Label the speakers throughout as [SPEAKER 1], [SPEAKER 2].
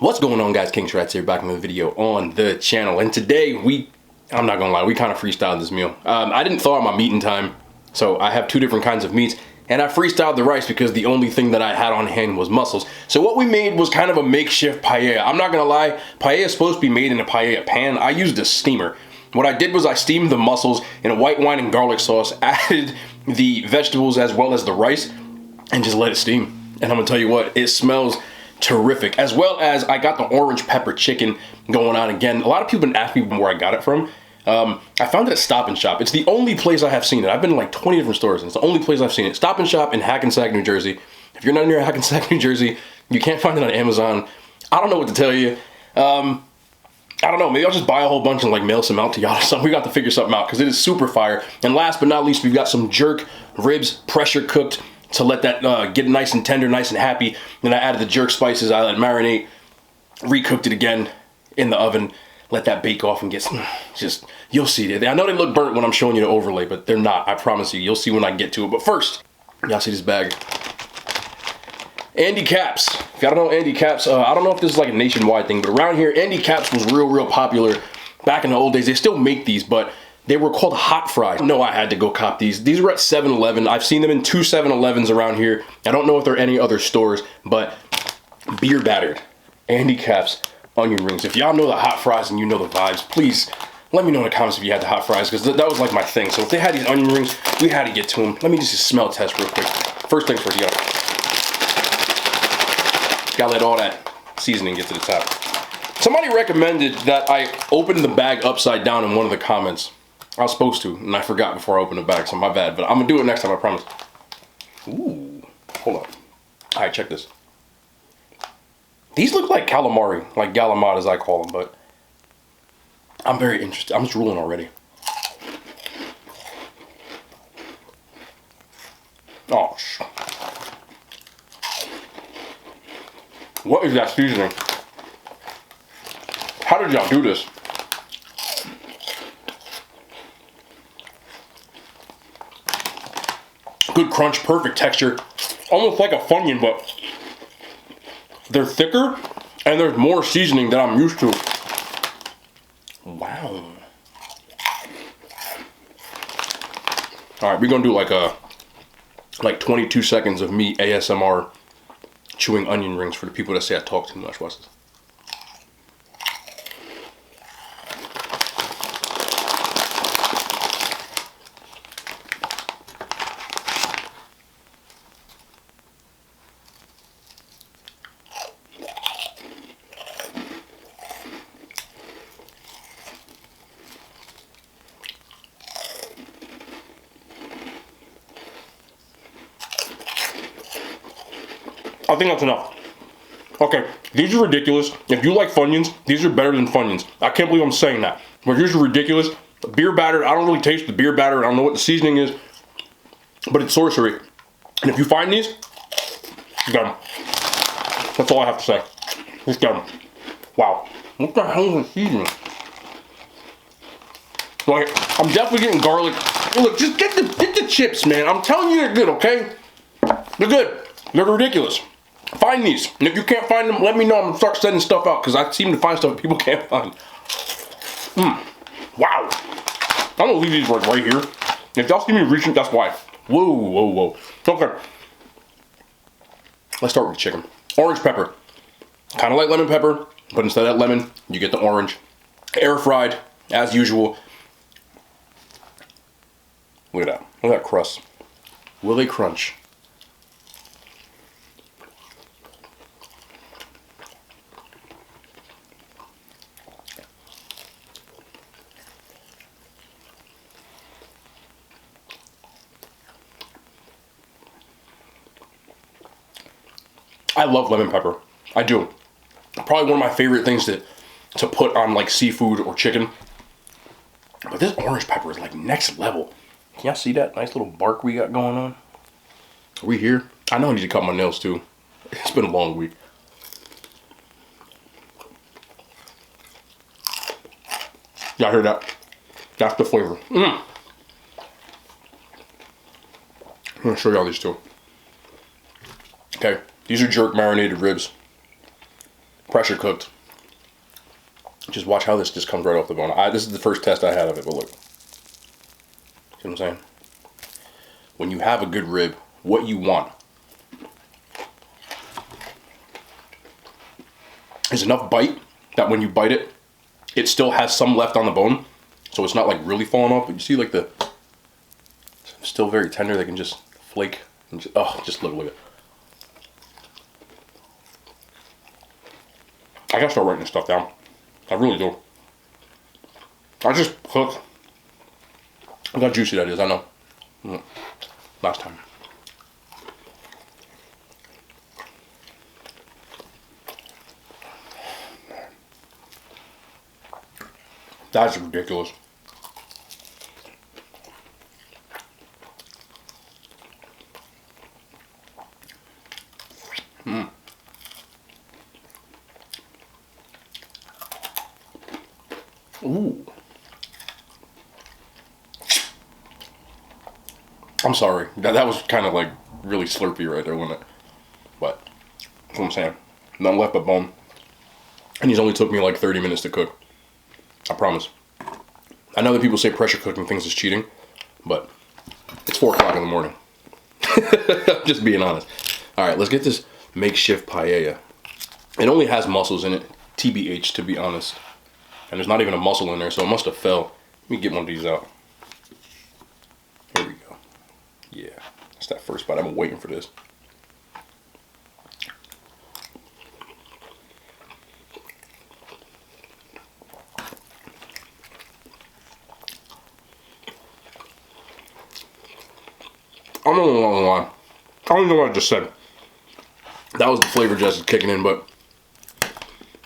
[SPEAKER 1] What's going on, guys? King Shrats here, back with a video on the channel. And today I'm not gonna lie, we kind of freestyled this meal. I didn't thaw out my meat in time, so I have two different kinds of meats, and I freestyled the rice because the only thing that I had on hand was mussels. So what we made was kind of a makeshift paella. I'm not gonna lie, paella is supposed to be made in a paella pan. I used a steamer. What I did was I steamed the mussels in a white wine and garlic sauce, added the vegetables as well as the rice, and just let it steam. And I'm gonna tell you what, it smells terrific. As well as I got the orange pepper chicken going on again. A lot of people have been asking me where I got it from. I found it at Stop and Shop. It's the only place I have seen it. I've been to like 20 different stores, and it's the only place I've seen it. Stop and Shop in Hackensack, New Jersey. If you're not near Hackensack, New Jersey, you can't find it on Amazon. I don't know what to tell you. I don't know, maybe I'll just buy a whole bunch and like mail some out to y'all or something. We got to figure something out because it is super fire. And last but not least, we've got some jerk ribs, pressure cooked to let that get nice and tender, nice and happy. Then I added the jerk spices, I let it marinate, recooked it again in the oven, let that bake off and get some, just, you'll see it. I know they look burnt when I'm showing you the overlay, but they're not, I promise you. You'll see when I get to it. But first, y'all see this bag. Andy Caps. If y'all don't know Andy Caps, I don't know if this is like a nationwide thing, but around here, Andy Caps was real popular back in the old days. They still make these, but they were called hot fries. No, I had to go cop these. These were at 7-Eleven. I've seen them in 2 7-Elevens around here. I don't know if there are any other stores, but beer battered Andy Caps onion rings. If y'all know the hot fries and you know the vibes, please let me know in the comments if you had the hot fries, because that was like my thing. So if they had these onion rings, we had to get to them. Let me just smell test real quick. First thing first, you gotta let all that seasoning get to the top. Somebody recommended that I open the bag upside down in one of the comments. I was supposed to, and I forgot before I opened the bag, so my bad. But I'm gonna do it next time, I promise. Ooh, hold on. All right, check this. These look like calamari, like galamad as I call them, but I'm very interested. I'm just drooling already. Oh, what is that seasoning? How did y'all do this? Good crunch, perfect texture. Almost like a Funyun, but they're thicker and there's more seasoning than I'm used to. Wow. All right, we're gonna do like 22 seconds of me ASMR chewing onion rings for the people that say I talk too much. Watch this. I think that's enough. Okay, these are ridiculous. If you like Funyuns, these are better than Funyuns. I can't believe I'm saying that. But these are ridiculous. Beer batter, I don't really taste the beer batter. I don't know what the seasoning is, but it's sorcery. And if you find these, you got them. That's all I have to say. Just got them. Wow. What the hell is the seasoning? Like, I'm definitely getting garlic. Look, just get the chips, man. I'm telling you they're good, okay? They're good. They're ridiculous. Find these. And if you can't find them, let me know. I'm going to start sending stuff out because I seem to find stuff that people can't find. Wow. I'm going to leave these right here. If y'all see me reaching, that's why. Whoa. Okay. Let's start with the chicken. Orange pepper. Kind of like lemon pepper, but instead of lemon, you get the orange. Air fried, as usual. Look at that. Look at that crust. Will they crunch? I love lemon pepper. I do. Probably one of my favorite things to put on like seafood or chicken. But this orange pepper is like next level. Can y'all see that nice little bark we got going on? Are we here? I know I need to cut my nails too. It's been a long week. Y'all hear that? That's the flavor. I'm gonna show y'all these two. Okay, these are jerk marinated ribs. pressure cooked. Just watch how this just comes right off the bone. This is the first test I had of it, but look. See what I'm saying? When you have a good rib, what you want is enough bite that when you bite it, it still has some left on the bone. So it's not like really falling off, but you see like the, it's still very tender. They can just flake. And just, oh, just look at it. I gotta start writing this stuff down. I really do. I just cook. Look how juicy that is, I know. Last time. That's ridiculous. Ooh. I'm sorry. That was kind of like really slurpy right there, wasn't it? But that's what I'm saying. Nothing left but bone. And these only took me like 30 minutes to cook. I promise. I know that people say pressure cooking things is cheating, but it's 4 o'clock in the morning. I'm just being honest. All right, let's get this makeshift paella. It only has mussels in it, TBH, to be honest. And there's not even a mussel in there, so it must have fell. Let me get one of these out. Here we go. Yeah, that's that first bite. I've been waiting for this. I'm not gonna lie. I don't know what I just said. That was the flavor just kicking in, but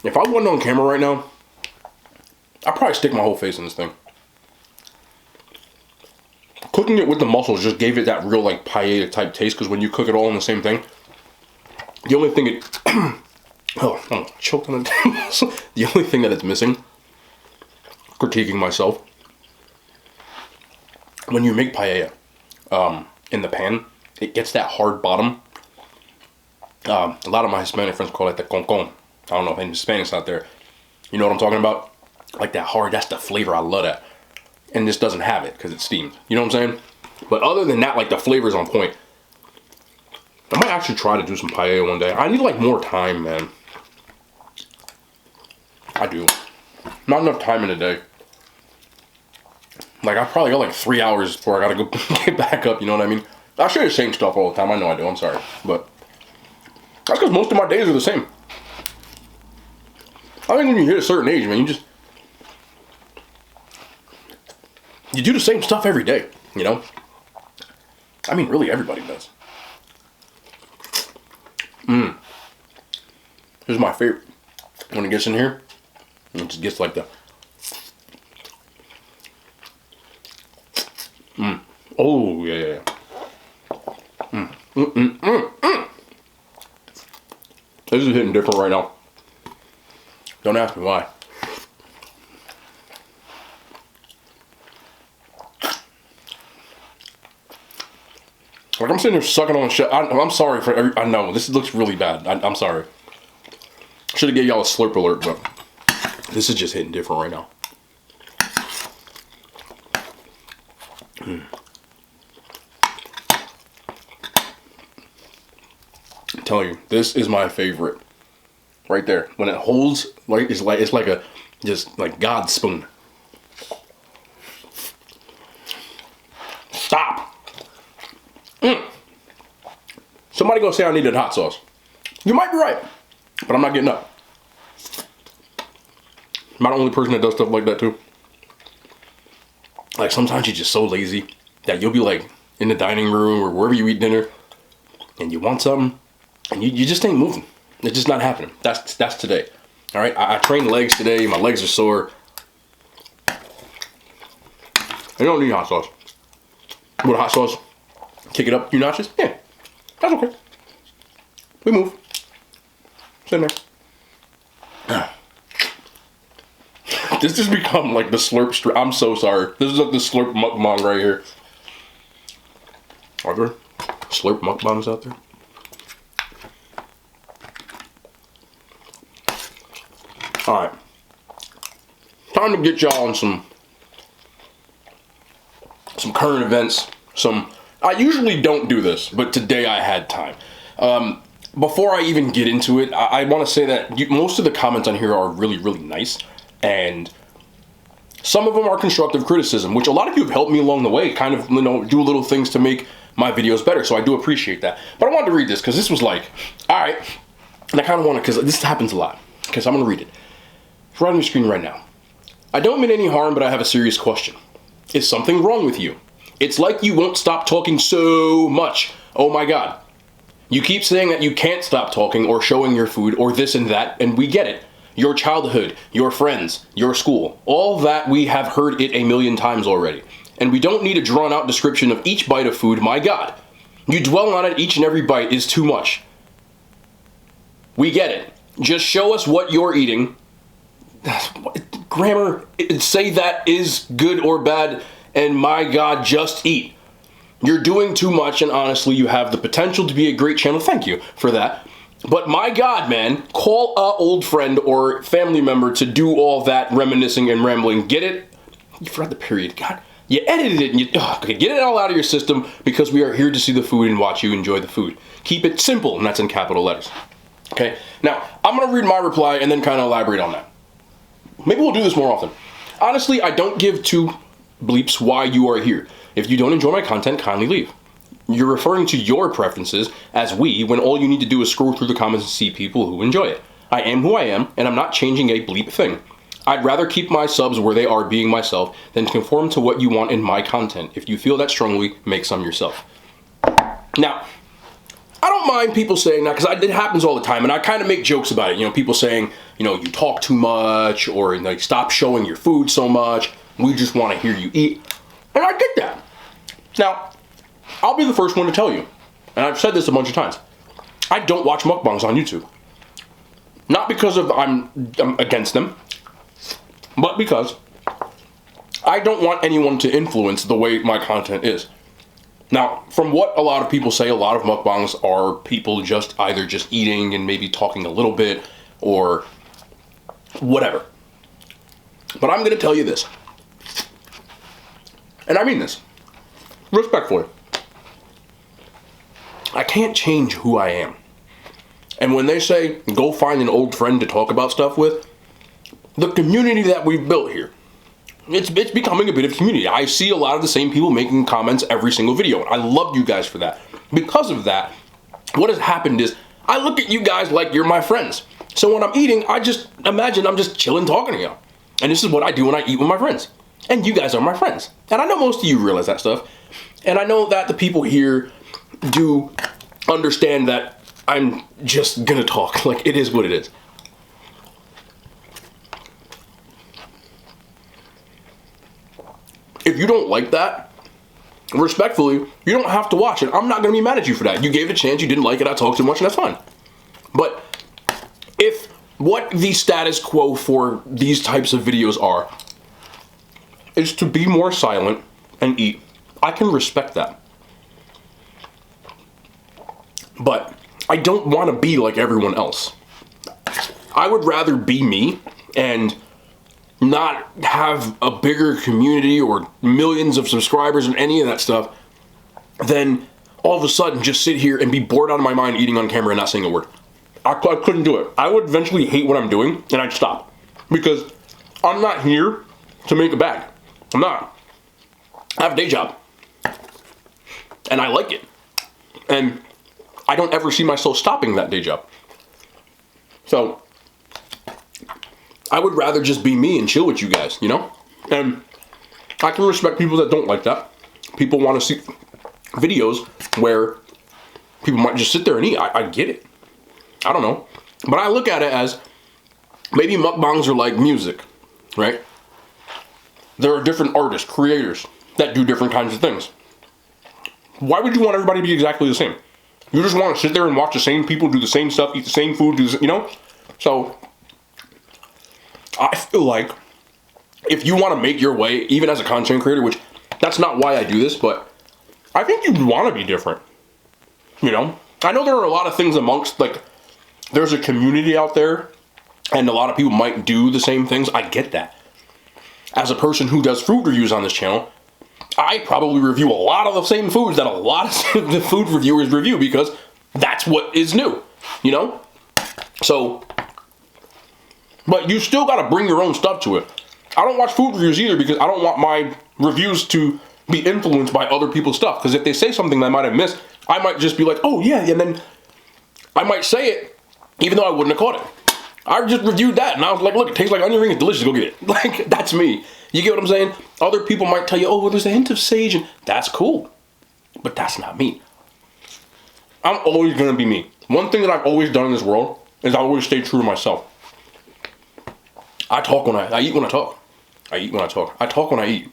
[SPEAKER 1] if I wasn't on camera right now, I'd probably stick my whole face in this thing. Cooking it with the mussels just gave it that real like paella type taste, because when you cook it all in the same thing, the only thing it oh, I'm choked on it. The only thing that it's missing, critiquing myself, when you make paella in the pan, it gets that hard bottom. A lot of my Hispanic friends call it the concon. I don't know if any Hispanics out there, you know what I'm talking about? Like that hard, that's the flavor I love that. And this doesn't have it because it's steamed. You know what I'm saying? But other than that, like the flavor's on point. I might actually try to do some paella one day. I need like more time, man. I do. Not enough time in a day. Like I probably got like 3 hours before I gotta go get back up, you know what I mean? I share the same stuff all the time. I know I do, I'm sorry. But that's because most of my days are the same. I think when you hit a certain age, man, you do the same stuff every day, you know? I mean, really everybody does. This is my favorite. When it gets in here, it just gets like the... Oh, yeah. This is hitting different right now. Don't ask me why. Like I'm sitting here sucking on shit. I'm sorry for every. I know this looks really bad. I'm sorry. Should have gave y'all a slurp alert, but this is just hitting different right now. I'm telling you, this is my favorite. Right there, when it holds, like it's like a just like God's spoon. Stop. Somebody gonna say I needed hot sauce. You might be right, but I'm not getting up. Am I the only person that does stuff like that too? Like sometimes you're just so lazy that you'll be like in the dining room or wherever you eat dinner, and you want something, and you just ain't moving. It's just not happening. That's today. All right. I trained legs today. My legs are sore. I don't need hot sauce. With hot sauce, kick it up a few notches. Yeah, that's okay. We move. It's in there. This has become like the slurp. I'm so sorry. This is like the slurp mukbang right here. Are there slurp mukbangs out there? All right. Time to get y'all on some current events. I usually don't do this, but today I had time. Before I even get into it, I want to say that most of the comments on here are really, really nice, and some of them are constructive criticism, which a lot of you have helped me along the way, kind of, do little things to make my videos better, so I do appreciate that. But I wanted to read this, because this was like, alright, and I kind of want to, because this happens a lot, okay, so I'm going to read it. It's right on your screen right now. I don't mean any harm, but I have a serious question. Is something wrong with you? It's like you won't stop talking so much. Oh my god. You keep saying that you can't stop talking or showing your food or this and that, and we get it. Your childhood, your friends, your school, all that, we have heard it a million times already. And we don't need a drawn out description of each bite of food, my god. You dwell on it, each and every bite is too much. We get it. Just show us what you're eating. Grammar, say that is good or bad, and my god, just eat. You're doing too much, and honestly, you have the potential to be a great channel. Thank you for that. But my god, man, call a old friend or family member to do all that reminiscing and rambling. Get it? You forgot the period. God, you edited it, and okay, get it all out of your system, because we are here to see the food and watch you enjoy the food. Keep it simple, and that's in capital letters. Okay, now, I'm going to read my reply and then kind of elaborate on that. Maybe we'll do this more often. Honestly, I don't give two bleeps why you are here. If you don't enjoy my content, kindly leave. You're referring to your preferences as we, when all you need to do is scroll through the comments and see people who enjoy it. I am who I am, and I'm not changing a bleep thing. I'd rather keep my subs where they are, being myself, than conform to what you want in my content. If you feel that strongly, make some yourself. Now, I don't mind people saying that, because it happens all the time, and I kind of make jokes about it. People saying, you talk too much, or like, stop showing your food so much. We just want to hear you eat. And I get that. Now, I'll be the first one to tell you, and I've said this a bunch of times, I don't watch mukbangs on YouTube. Not because I'm against them, but because I don't want anyone to influence the way my content is. Now, from what a lot of people say, a lot of mukbangs are people either just eating and maybe talking a little bit, or whatever. But I'm going to tell you this, and I mean this respectfully. I can't change who I am. And when they say, go find an old friend to talk about stuff with, the community that we've built here, it's becoming a bit of community. I see a lot of the same people making comments every single video. I love you guys for that. Because of that, what has happened is, I look at you guys like you're my friends. So when I'm eating, I just imagine I'm just chilling talking to you. And this is what I do when I eat with my friends. And you guys are my friends. And I know most of you realize that stuff. And I know that the people here do understand that I'm just gonna talk. Like, it is what it is. If you don't like that, respectfully, you don't have to watch it. I'm not gonna be mad at you for that. You gave it a chance, you didn't like it, I talked too much, and that's fine. But if what the status quo for these types of videos are is to be more silent and eat, I can respect that. But I don't want to be like everyone else. I would rather be me and not have a bigger community or millions of subscribers and any of that stuff than all of a sudden just sit here and be bored out of my mind eating on camera and not saying a word. I couldn't do it. I would eventually hate what I'm doing and I'd stop. Because I'm not here to make a bag. I'm not. I have a day job. And I like it. And I don't ever see myself stopping that day job. So I would rather just be me and chill with you guys, And I can respect people that don't like that. People want to see videos where people might just sit there and eat. I get it. I don't know. But I look at it as, maybe mukbangs are like music, right? There are different artists, creators, that do different kinds of things. Why would you want everybody to be exactly the same? You just want to sit there and watch the same people do the same stuff, eat the same food, So, I feel like if you want to make your way, even as a content creator, which that's not why I do this, but I think you'd want to be different. I know there are a lot of things amongst, like, there's a community out there And a lot of people might do the same things. I get that. As a person who does food reviews on this channel, I probably review a lot of the same foods that a lot of the food reviewers review because that's what is new, you know? So, but you still gotta bring your own stuff to it. I don't watch food reviews either because I don't want my reviews to be influenced by other people's stuff. Because if they say something that I might have missed, I might just be like, oh yeah, and then I might say it even though I wouldn't have caught it. I just reviewed that and I was like, look, it tastes like onion ring, it's delicious, go get it. Like, that's me. You get what I'm saying? Other people might tell you, oh, well, there's a hint of sage, and that's cool. But that's not me. I'm always gonna be me. One thing that I've always done in this world is I always stay true to myself. I talk when I eat when I talk. I eat when I talk. I talk when I eat.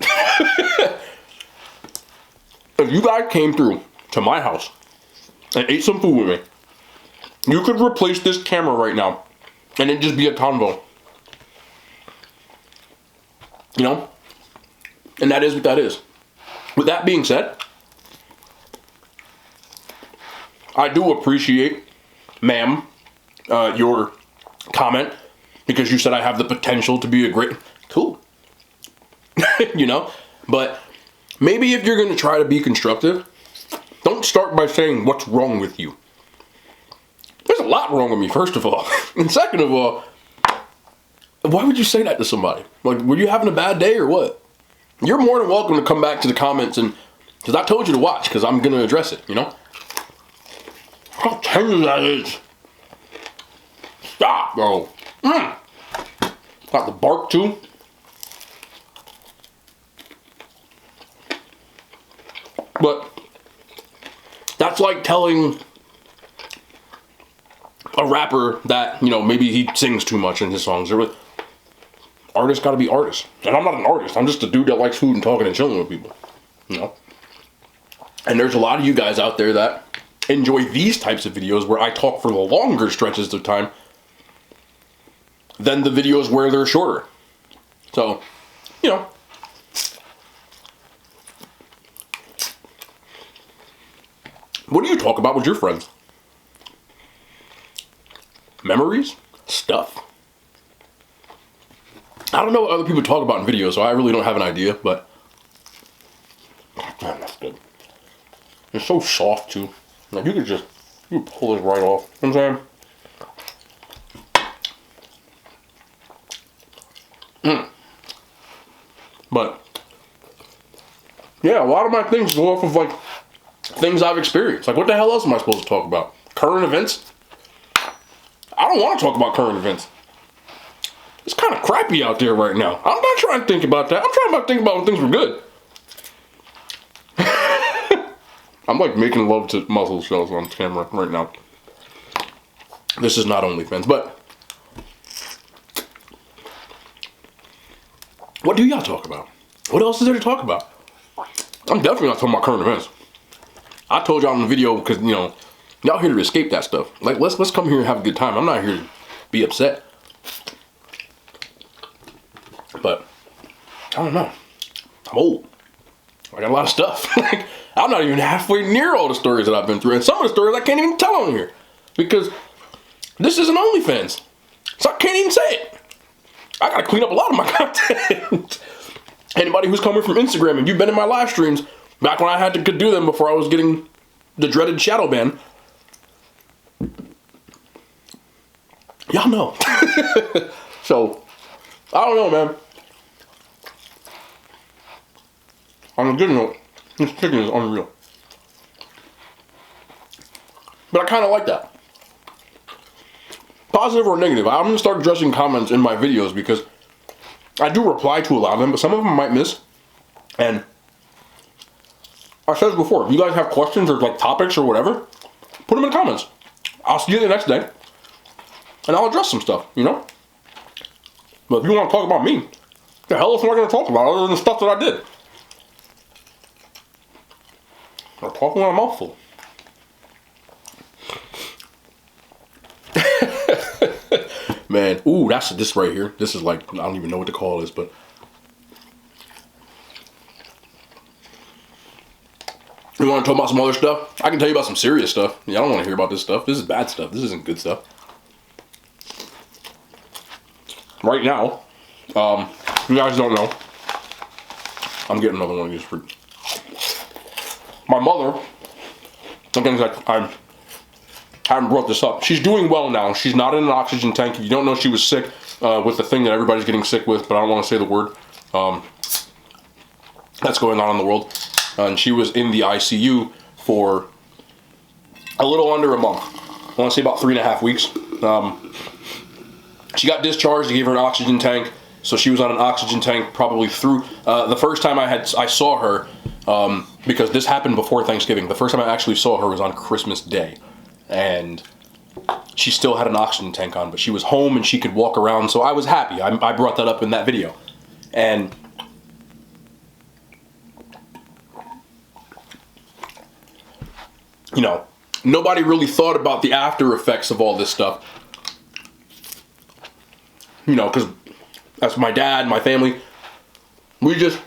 [SPEAKER 1] If you guys came through to my house and ate some food with me, you could replace this camera right now and it'd just be a convo. You know? And that is what that is. With that being said, I do appreciate, ma'am, your comment, because you said I have the potential to be a great... Cool. You know? But maybe if you're going to try to be constructive, don't start by saying what's wrong with you. There's a lot wrong with me, first of all. And second of all, why would you say that to somebody? Like, were you having a bad day or what? You're more than welcome to come back to the comments and... Because I told you to watch, because I'm going to address it, you know? How tender that is. Stop, bro. Got the bark too. But that's like telling a rapper that, you know, maybe he sings too much in his songs. Artists gotta be artists. And I'm not an artist. I'm just a dude that likes food and talking and chilling with people. You know? And there's a lot of you guys out there that enjoy these types of videos where I talk for the longer stretches of time than the videos where they're shorter. So, you know. What do you talk about with your friends? Memories? Stuff? I don't know what other people talk about in videos, so I really don't have an idea, but... Man, that's good. It's so soft, too. Like, you could pull this right off. You know what I'm saying? But, yeah, a lot of my things go off of, like, things I've experienced. Like, what the hell else am I supposed to talk about? Current events? I don't want to talk about current events. It's kind of crappy out there right now. I'm not trying to think about that. I'm trying to think about when things were good. I'm like making love to muscle shells on camera right now. This is not OnlyFans, but what do y'all talk about? What else is there to talk about? I'm definitely not talking about current events. I told y'all in the video because, you know, y'all here to escape that stuff. Like, let's come here and have a good time. I'm not here to be upset. But I don't know. I'm old. I got a lot of stuff. Like, I'm not even halfway near all the stories that I've been through. And some of the stories I can't even tell on here. Because this isn't OnlyFans. So I can't even say it. I gotta clean up a lot of my content. Anybody who's coming from Instagram and you've been in my live streams, back when I had to do them before I was getting the dreaded shadow ban, y'all know. So, I don't know, man. On a good note, this chicken is unreal. But I kind of like that. Positive or negative, I'm going to start addressing comments in my videos because I do reply to a lot of them, but some of them I might miss. And I said this before, if you guys have questions or like topics or whatever, put them in the comments. I'll see you the next day. And I'll address some stuff, you know? But if you want to talk about me, what the hell else am I going to talk about other than the stuff that I did? I'm talking with a mouthful. Man, ooh, that's this right here. This is like, I don't even know what to call this, but you want to talk about some other stuff? I can tell you about some serious stuff. Yeah, I don't want to hear about this stuff. This is bad stuff. This isn't good stuff. right now, you guys don't know, I'm getting another one of these fruit. My mother, again, I haven't brought this up. She's doing well now. She's not in an oxygen tank. If you don't know, she was sick with the thing that everybody's getting sick with, but I don't want to say the word. That's going on in the world. And she was in the ICU for a little under a month. I want to say about 3.5 weeks. She got discharged. They gave her an oxygen tank. So she was on an oxygen tank probably through the first time I saw her, because this happened before Thanksgiving. The first time I actually saw her was on Christmas Day, and she still had an oxygen tank on, but she was home and she could walk around. So I was happy. I brought that up in that video, and you know, nobody really thought about the after effects of all this stuff. You know, because that's my dad, my family. We just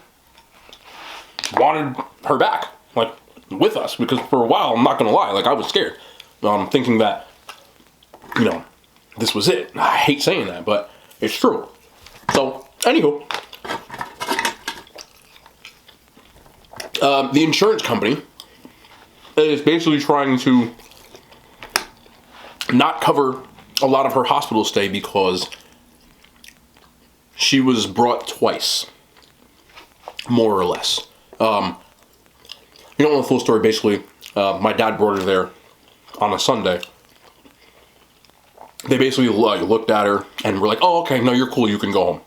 [SPEAKER 1] wanted her back, like, with us, because for a while, I'm not gonna lie, like, I was scared, thinking that, you know, this was it. I hate saying that, but it's true. So, anywho, the insurance company is basically trying to not cover a lot of her hospital stay because she was brought twice, more or less. You don't know the full story. Basically, my dad brought her there on a Sunday. They basically looked at her and were like, "Oh, okay, no, you're cool. You can go home.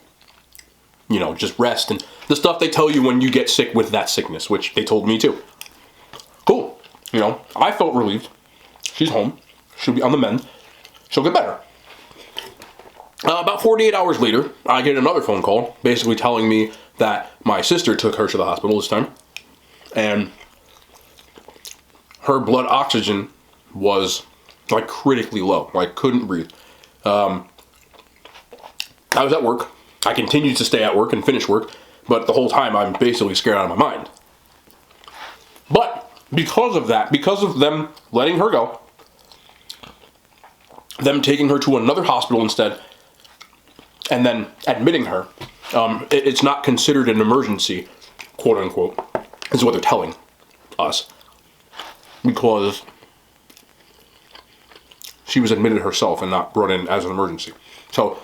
[SPEAKER 1] You know, just rest." And the stuff they tell you when you get sick with that sickness, which they told me too. Cool. You know, I felt relieved. She's home. She'll be on the mend. She'll get better. About 48 hours later, I get another phone call, basically telling me that my sister took her to the hospital this time, and her blood oxygen was, like, critically low. Like, couldn't breathe. I was at work. I continued to stay at work and finish work, but the whole time I'm basically scared out of my mind. But because of that, because of them letting her go, them taking her to another hospital instead, and then admitting her, it's not considered an emergency, quote unquote, is what they're telling us, because she was admitted herself and not brought in as an emergency. So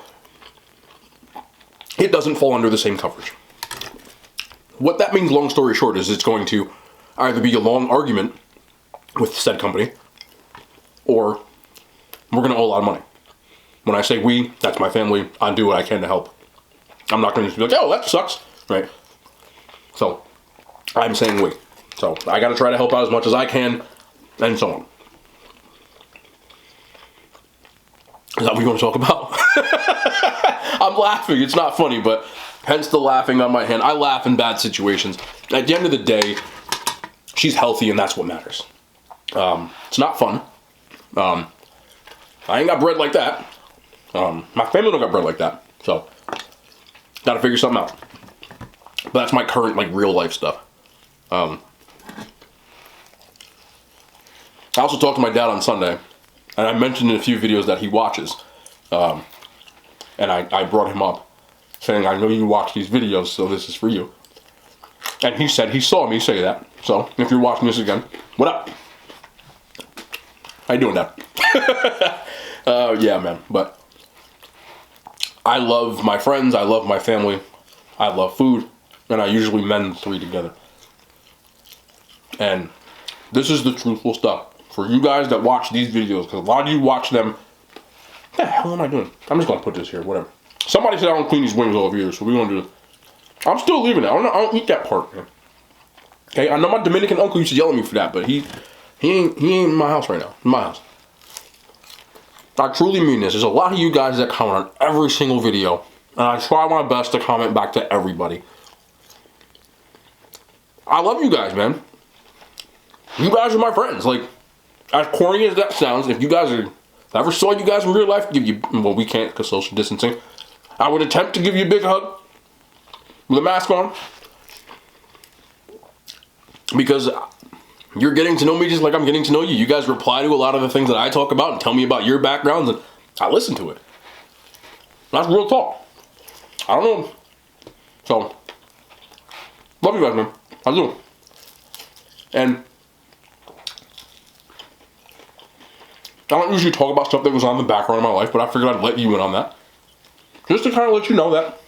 [SPEAKER 1] it doesn't fall under the same coverage. What that means, long story short, is it's going to either be a long argument with said company, or we're going to owe a lot of money. When I say we, that's my family. I do what I can to help. I'm not going to just be like, "Oh, that sucks," right? So I'm saying we. So I got to try to help out as much as I can, and so on. Is that what you want to talk about? I'm laughing. It's not funny, but hence the laughing on my hand. I laugh in bad situations. At the end of the day, she's healthy, and that's what matters. It's not fun. I ain't got bread like that. My family don't got bread like that. So, gotta figure something out. But that's my current, like, real life stuff. I also talked to my dad on Sunday, and I mentioned in a few videos that he watches. And I brought him up, saying, "I know you watch these videos, so this is for you." And he said he saw me say that. So, if you're watching this again, what up? How you doing, Dad? Yeah, man. But I love my friends. I love my family. I love food. And I usually mend the three together. And this is the truthful stuff. For you guys that watch these videos, because a lot of you watch them. What the hell am I doing? I'm just going to put this here, whatever. Somebody said I don't clean these wings all over here, so we're going to do this. I'm still leaving it. I don't eat that part, man. Okay, I know my Dominican uncle used to yell at me for that, but he ain't in my house right now. In my house. I truly mean this. There's a lot of you guys that comment on every single video, and I try my best to comment back to everybody. I love you guys, man. You guys are my friends. Like, as corny as that sounds, if I ever saw you guys in real life, well, we can't because social distancing. I would attempt to give you a big hug with a mask on, because you're getting to know me just like I'm getting to know you. You guys reply to a lot of the things that I talk about and tell me about your backgrounds, and I listen to it. That's real talk. I don't know. So, love you guys, man. I do. And I don't usually talk about stuff that was on in the background of my life, but I figured I'd let you in on that. Just to kind of let you know that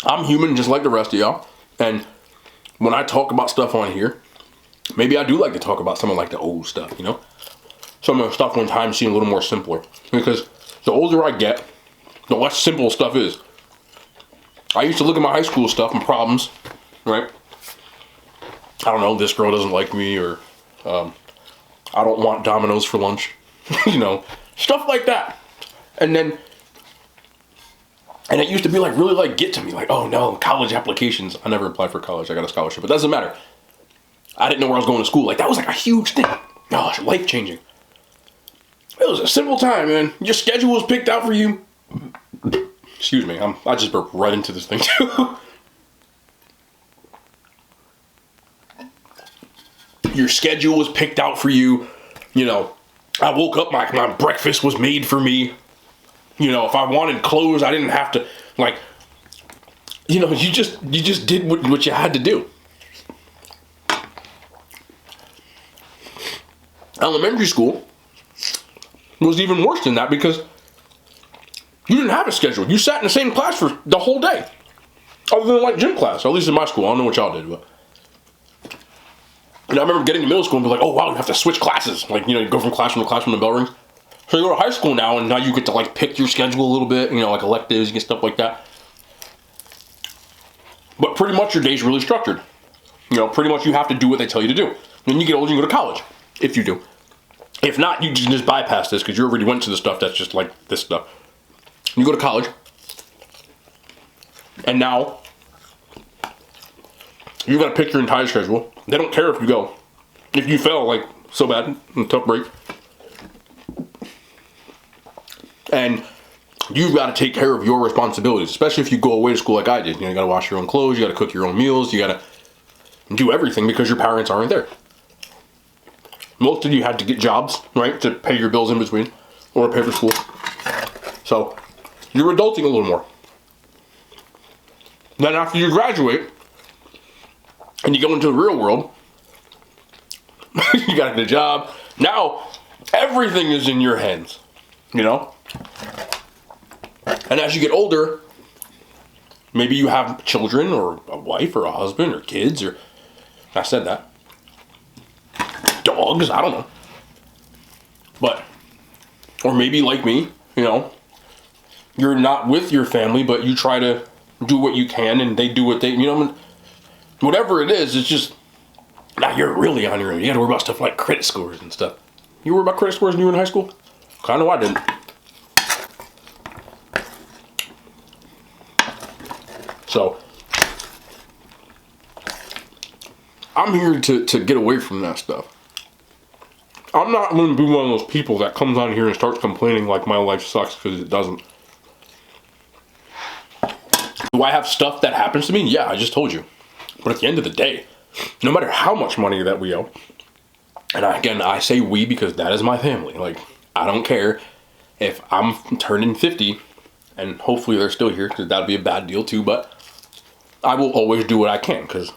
[SPEAKER 1] I'm human just like the rest of y'all. And when I talk about stuff on here, maybe I do like to talk about some of like the old stuff, you know? Some of the stuff when time seemed a little more simpler. Because the older I get, the less simple stuff is. I used to look at my high school stuff and problems, right? I don't know, this girl doesn't like me, or I don't want Domino's for lunch. You know, stuff like that. And it used to be like, really like get to me, like, oh no, college applications. I never applied for college, I got a scholarship, but that doesn't matter. I didn't know where I was going to school. Like, that was like a huge thing. Oh, it's life changing. It was a simple time, man. Your schedule was picked out for you. Excuse me, I just burped right into this thing too. Your schedule was picked out for you. You know, I woke up, my breakfast was made for me. You know, if I wanted clothes, I didn't have to, like, you know, you just did what you had to do. Elementary school was even worse than that because you didn't have a schedule. You sat in the same class for the whole day. Other than like gym class, or at least in my school. I don't know what y'all did, but. And I remember getting to middle school and be like, oh wow, you have to switch classes. Like, you know, you go from classroom to classroom and the bell rings. So you go to high school now and now you get to like pick your schedule a little bit, you know, like electives, you get stuff like that. But pretty much your day's really structured. You know, pretty much you have to do what they tell you to do. When you get older, you go to college, if you do. If not, you just bypass this because you already went to the stuff that's just like this stuff. You go to college, and now you got to pick your entire schedule. They don't care if you go. If you fail, like, so bad, tough break. And you've got to take care of your responsibilities, especially if you go away to school like I did. You know, you got to wash your own clothes, you got to cook your own meals, you got to do everything because your parents aren't there. Most of you had to get jobs, right, to pay your bills in between or pay for school. So you're adulting a little more. Then after you graduate and you go into the real world, you got to get a job. Now everything is in your hands, you know? And as you get older, maybe you have children or a wife or a husband or kids, or I said that. Dogs, I don't know. But, or maybe like me, you know, you're not with your family, but you try to do what you can and they do what they, you know, whatever it is, it's just, now you're really on your own. You gotta worry about stuff like credit scores and stuff. You worry about credit scores when you were in high school? I know I didn't. So, I'm here to get away from that stuff. I'm not going to be one of those people that comes on here and starts complaining like my life sucks, because it doesn't. Do I have stuff that happens to me? Yeah, I just told you. But at the end of the day, no matter how much money that we owe, and I say we because that is my family. Like, I don't care if I'm turning 50, and hopefully they're still here, because that would be a bad deal too, but I will always do what I can, because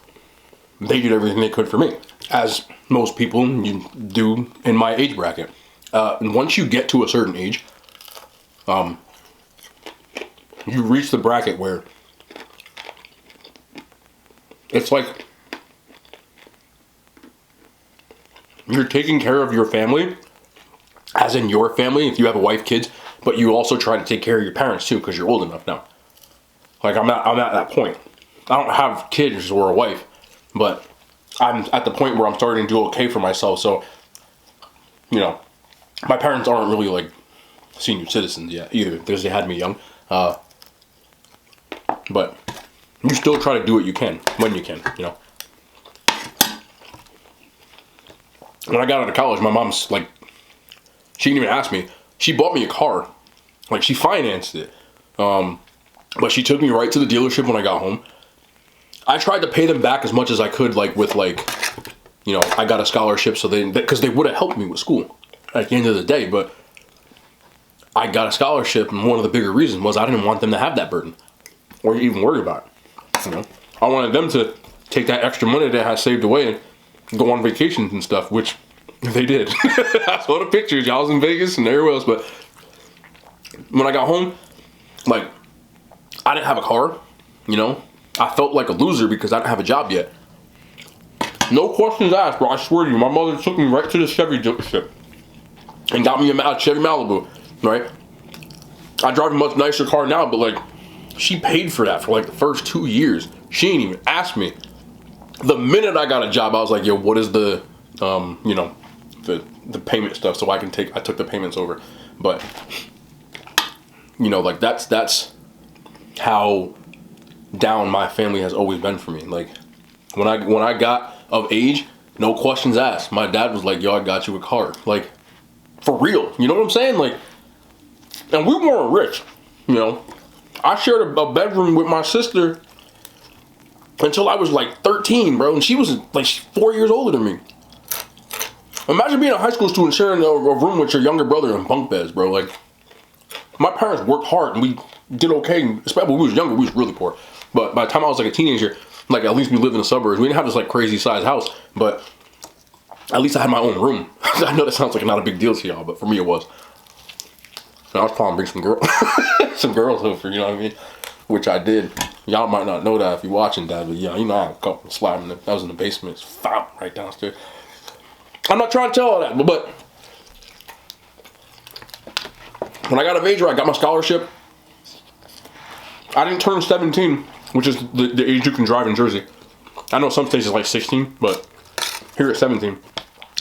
[SPEAKER 1] they did everything they could for me, as most people do in my age bracket. And once you get to a certain age, you reach the bracket where it's like you're taking care of your family, as in your family, if you have a wife, kids, but you also try to take care of your parents too, because you're old enough now. Like, I'm at that point. I don't have kids or a wife, but I'm at the point where I'm starting to do okay for myself. So, you know, my parents aren't really like senior citizens yet either, because they had me young. But you still try to do what you can when you can, you know. When I got out of college, my mom's like, she didn't even ask me. She bought me a car. Like, she financed it. But she took me right to the dealership when I got home. I tried to pay them back as much as I could, like, with, like, you know, I got a scholarship, so because they would have helped me with school at the end of the day, but I got a scholarship, and one of the bigger reasons was I didn't want them to have that burden. or even worry about it. You know, I wanted them to take that extra money that I had saved away and go on vacations and stuff, which they did. I saw the pictures. Y'all was in Vegas and everywhere else, but when I got home, like, I didn't have a car, you know? I felt like a loser because I didn't have a job yet. No questions asked, bro. I swear to you, my mother took me right to the Chevy dealership and got me a Chevy Malibu, right? I drive a much nicer car now, but like, she paid for that for like the first 2 years. She didn't even ask me. The minute I got a job, I was like, yo, what is the, you know, the payment stuff, so I took the payments over. But, you know, like, that's how down my family has always been for me. Like, when I got of age, no questions asked. My dad was like, yo, I got you a car. Like, for real. You know what I'm saying? Like, and we weren't rich, you know. I shared a bedroom with my sister until I was like 13, bro. And she was like 4 years older than me. Imagine being a high school student sharing a room with your younger brother in bunk beds, bro. Like, my parents worked hard and we did okay. Especially when we was younger, we was really poor. But by the time I was like a teenager, like, at least we lived in the suburbs. We didn't have this like crazy sized house, but at least I had my own room. I know that sounds like not a big deal to y'all, but for me it was. And I was probably bring some girls over, you know what I mean? Which I did. Y'all might not know that if you're watching that, but yeah, you know, I had a couple sliding. I was in the basement, it's fountain right downstairs. I'm not trying to tell all that, but when I got of age, where I got my scholarship, I didn't turn 17, which is the age you can drive in Jersey. I know some states it's like 16, but here at 17.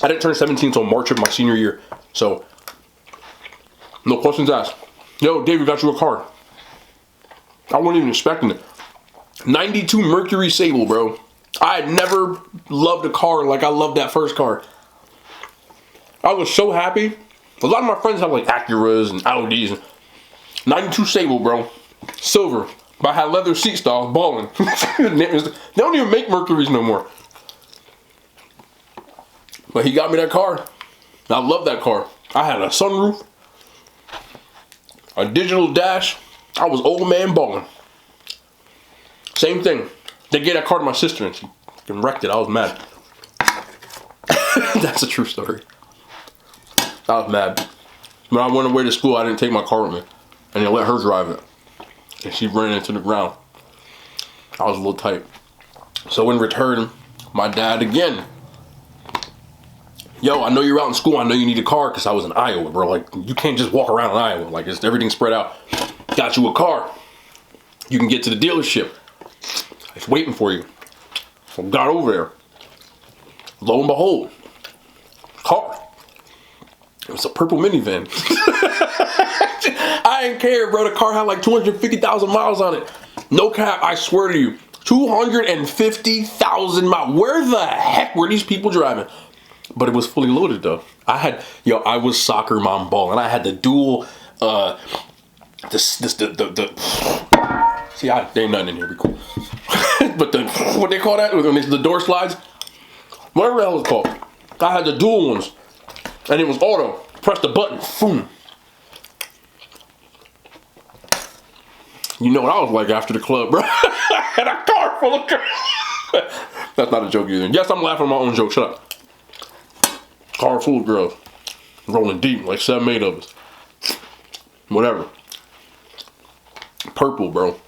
[SPEAKER 1] I didn't turn 17 until March of my senior year, so no questions asked. Yo, Dave, we got you a car. I wasn't even expecting it. 92 Mercury Sable, bro. I had never loved a car like I loved that first car. I was so happy. A lot of my friends have like Acuras and Audis. 92 Sable, bro. Silver. But I had leather seat style, balling. They don't even make Mercuries no more. But he got me that car. I love that car. I had a sunroof, a digital dash. I was old man balling. Same thing. They gave that car to my sister and she fucking wrecked it. I was mad. That's a true story. I was mad. When I went away to school, I didn't take my car with me. And I let her drive it. And she ran it into the ground. I was a little tight. So in return, my dad again. Yo, I know you're out in school. I know you need a car, because I was in Iowa, bro. Like, you can't just walk around in Iowa. Like, it's everything spread out. Got you a car. You can get to the dealership. It's waiting for you. So got over there. Lo and behold, car. It was a purple minivan. I didn't care, bro. The car had like 250,000 miles on it. No cap, I swear to you. 250,000 miles. Where the heck were these people driving? But it was fully loaded though. I was soccer mom ball, and I had the dual, see, there ain't nothing in here, be cool. But what they call that, when the door slides? Whatever the hell it's called. I had the dual ones, and it was auto. Press the button, boom. You know what I was like after the club, bro. I had a car full of girls. That's not a joke either. Yes, I'm laughing at my own joke, shut up. Car full of girls. Rolling deep, like 7, 8 of us. Whatever. Purple, bro.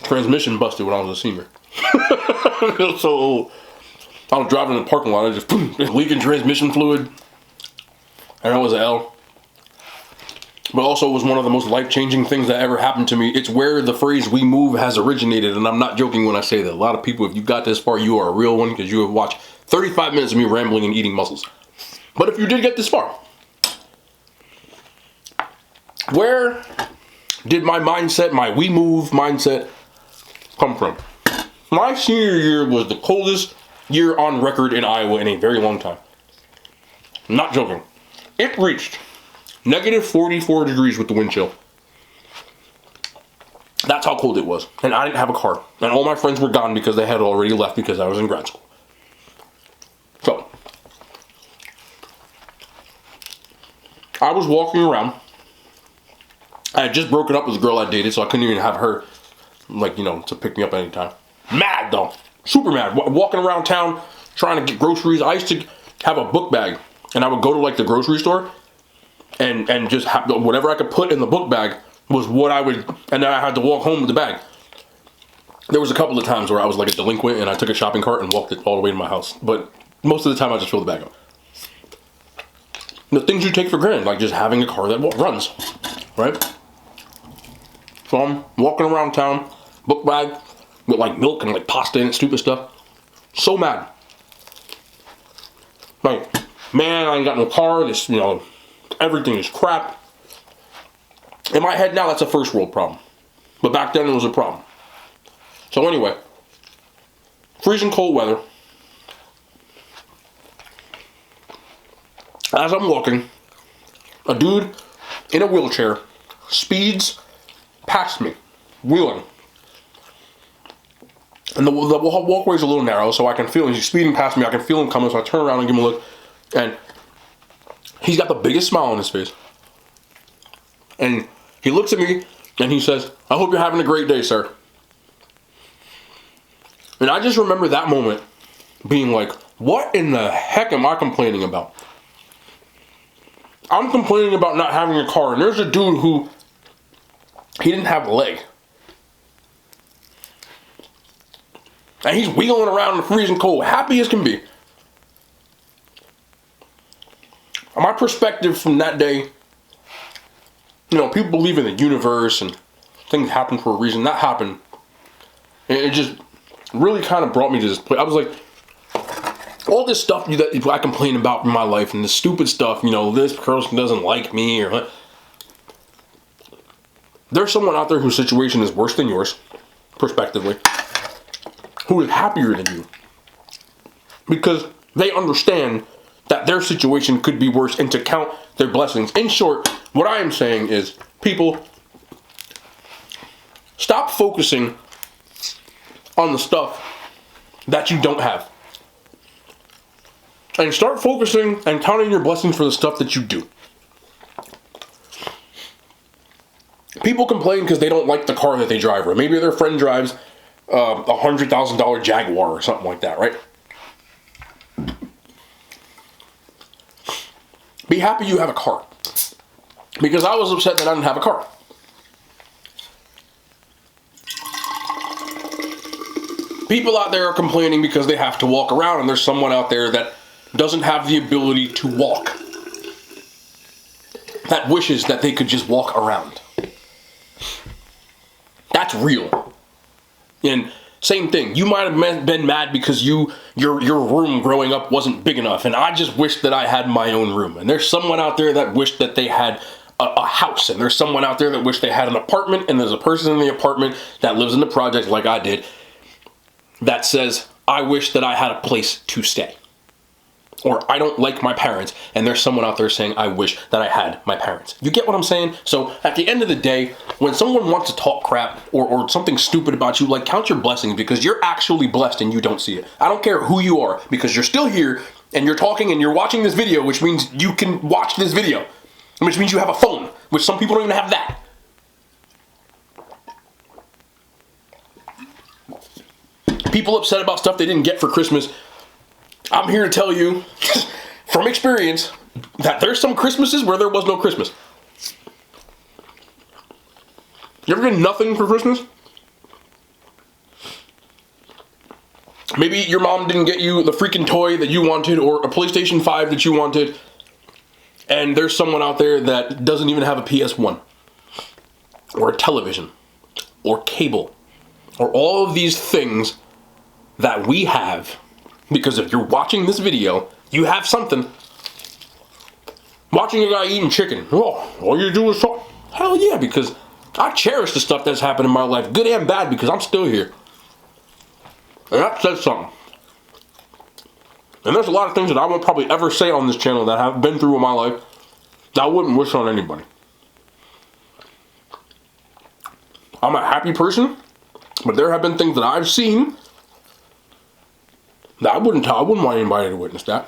[SPEAKER 1] Transmission busted when I was a senior. I feel so old. I was driving in the parking lot, and just leaking transmission fluid. And that was an L. But also, it was one of the most life-changing things that ever happened to me. It's where the phrase "we move" has originated, and I'm not joking when I say that. A lot of people, if you got this far, you are a real one, because you have watched 35 minutes of me rambling and eating mussels. But if you did get this far, where did my mindset, my "we move" mindset, come from? My senior year was the coldest year on record in Iowa in a very long time. I'm not joking. It reached negative 44 degrees with the wind chill. That's how cold it was. And I didn't have a car. And all my friends were gone because they had already left because I was in grad school. So, I was walking around. I had just broken up with a girl I dated, so I couldn't even have her like, you know, to pick me up anytime. Mad though, super mad. Walking around town trying to get groceries. I used to have a book bag, and I would go to like the grocery store, and just have whatever I could put in the book bag was what I would, and then I had to walk home with the bag. There was a couple of times where I was like a delinquent and I took a shopping cart and walked it all the way to my house, but most of the time I just filled the bag up. The things you take for granted, like just having a car that runs, right? So I'm walking around town, book bag, with like milk and like pasta and stupid stuff. So mad. Like, man, I ain't got no car, this, you know, everything is crap. In my head now, that's a first world problem. But back then it was a problem. So anyway, freezing cold weather. As I'm walking, a dude in a wheelchair speeds past me, wheeling. And the walkway's a little narrow, so I can feel him. He's speeding past me. I can feel him coming, so I turn around and give him a look. And he's got the biggest smile on his face. And he looks at me, and he says, "I hope you're having a great day, sir." And I just remember that moment being like, what in the heck am I complaining about? I'm complaining about not having a car, and there's a dude who, he didn't have a leg. And he's wheeling around in the freezing cold, happy as can be. My perspective from that day, you know, people believe in the universe and things happen for a reason. That happened. It just really kind of brought me to this place. I was like, all this stuff that I complain about in my life and the stupid stuff, you know, this person doesn't like me or there's someone out there whose situation is worse than yours, prospectively, who is happier than you because they understand that their situation could be worse and to count their blessings. In short, what I am saying is, people, stop focusing on the stuff that you don't have. And start focusing and counting your blessings for the stuff that you do. People complain because they don't like the car that they drive, or maybe their friend drives a $100,000 Jaguar or something like that, right? Be happy you have a car. Because I was upset that I didn't have a car. People out there are complaining because they have to walk around, and there's someone out there that doesn't have the ability to walk, that wishes that they could just walk around. That's real. And same thing, you might have been mad because your room growing up wasn't big enough, and I just wish that I had my own room. And there's someone out there that wished that they had a house, and there's someone out there that wished they had an apartment, and there's a person in the apartment that lives in the project like I did that says, I wish that I had a place to stay. Or I don't like my parents, and there's someone out there saying, I wish that I had my parents. You get what I'm saying? So at the end of the day, when someone wants to talk crap or something stupid about you, like, count your blessings, because you're actually blessed and you don't see it. I don't care who you are, because you're still here and you're talking and you're watching this video, which means you can watch this video, which means you have a phone, which some people don't even have that. People upset about stuff they didn't get for Christmas. I'm here to tell you from experience that there's some Christmases where there was no Christmas. You ever get nothing for Christmas? Maybe your mom didn't get you the freaking toy that you wanted, or a PlayStation 5 that you wanted, and there's someone out there that doesn't even have a PS1, or a television, or cable, or all of these things that we have. Because if you're watching this video, you have something. Watching a guy eating chicken, oh, all you do is talk. Hell yeah, because I cherish the stuff that's happened in my life, good and bad, because I'm still here. And that says something. And there's a lot of things that I won't probably ever say on this channel that I've been through in my life that I wouldn't wish on anybody. I'm a happy person, but there have been things that I've seen that I wouldn't want anybody to witness that.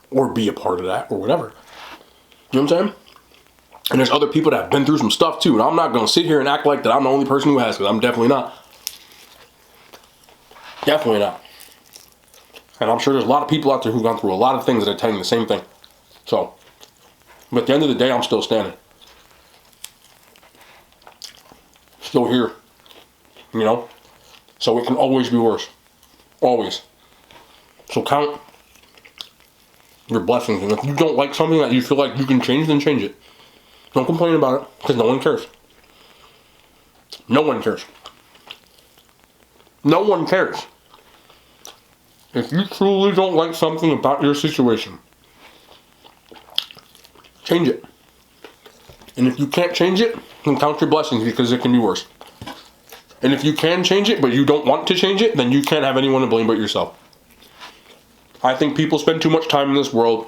[SPEAKER 1] Or be a part of that, or whatever. You know what I'm saying? And there's other people that have been through some stuff too. And I'm not going to sit here and act like that I'm the only person who has, because I'm definitely not. Definitely not. And I'm sure there's a lot of people out there who've gone through a lot of things that are telling the same thing. So, but at the end of the day, I'm still standing. Still here. You know? So it can always be worse. Always. So count your blessings. And if you don't like something that you feel like you can change, then change it. Don't complain about it, because no one cares. No one cares. No one cares. If you truly don't like something about your situation, change it. And if you can't change it, then count your blessings, because it can be worse. And if you can change it, but you don't want to change it, then you can't have anyone to blame but yourself. I think people spend too much time in this world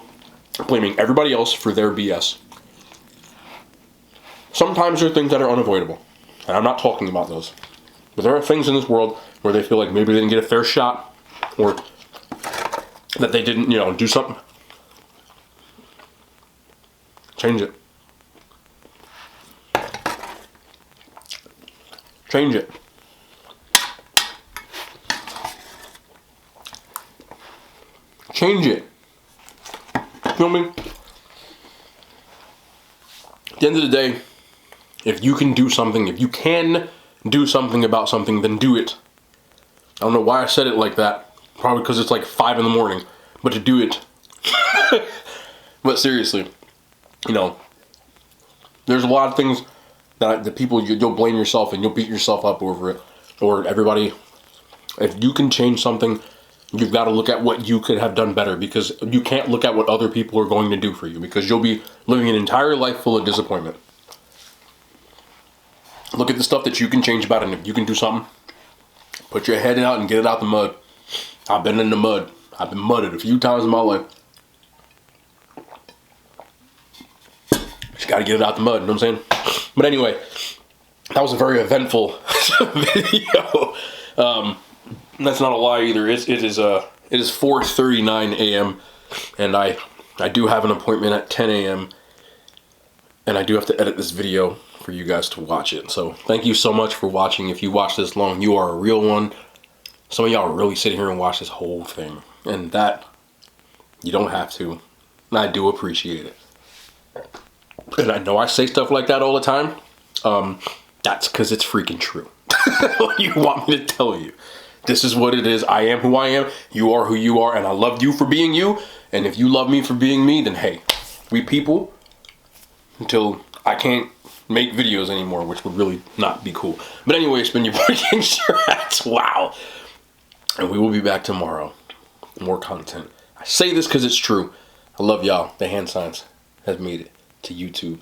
[SPEAKER 1] blaming everybody else for their BS. Sometimes there are things that are unavoidable, and I'm not talking about those. But there are things in this world where they feel like maybe they didn't get a fair shot, or that they didn't, do something. Change it. Change it. Change it. Feel me? At the end of the day, if you can do something, if you can do something about something, then do it. I don't know why I said it like that. Probably because it's like 5 in the morning. But to do it. But seriously, there's a lot of things that the people, you'll blame yourself and you'll beat yourself up over it. Or everybody. If you can change something, you've got to look at what you could have done better, because you can't look at what other people are going to do for you, because you'll be living an entire life full of disappointment. Look at the stuff that you can change about it, and if you can do something, put your head out and get it out the mud. I've been in the mud. I've been mudded a few times in my life. Just gotta get it out the mud, you know what I'm saying? But anyway, that was a very eventful video. That's not a lie either. It is 4:39 a.m. and I do have an appointment at 10 a.m. and I do have to edit this video for you guys to watch it. So thank you so much for watching. If you watch this long, you are a real one. Some of y'all really sit here and watch this whole thing, and that you don't have to. And I do appreciate it. And I know I say stuff like that all the time. That's because it's freaking true. What do you want me to tell you? This is what it is. I am who I am. You are who you are. And I love you for being you. And if you love me for being me, then hey, we people until I can't make videos anymore, which would really not be cool. But anyway, it's been your boy King Shrats. Wow. And we will be back tomorrow. More content. I say this because it's true. I love y'all. The hand signs has made it to YouTube.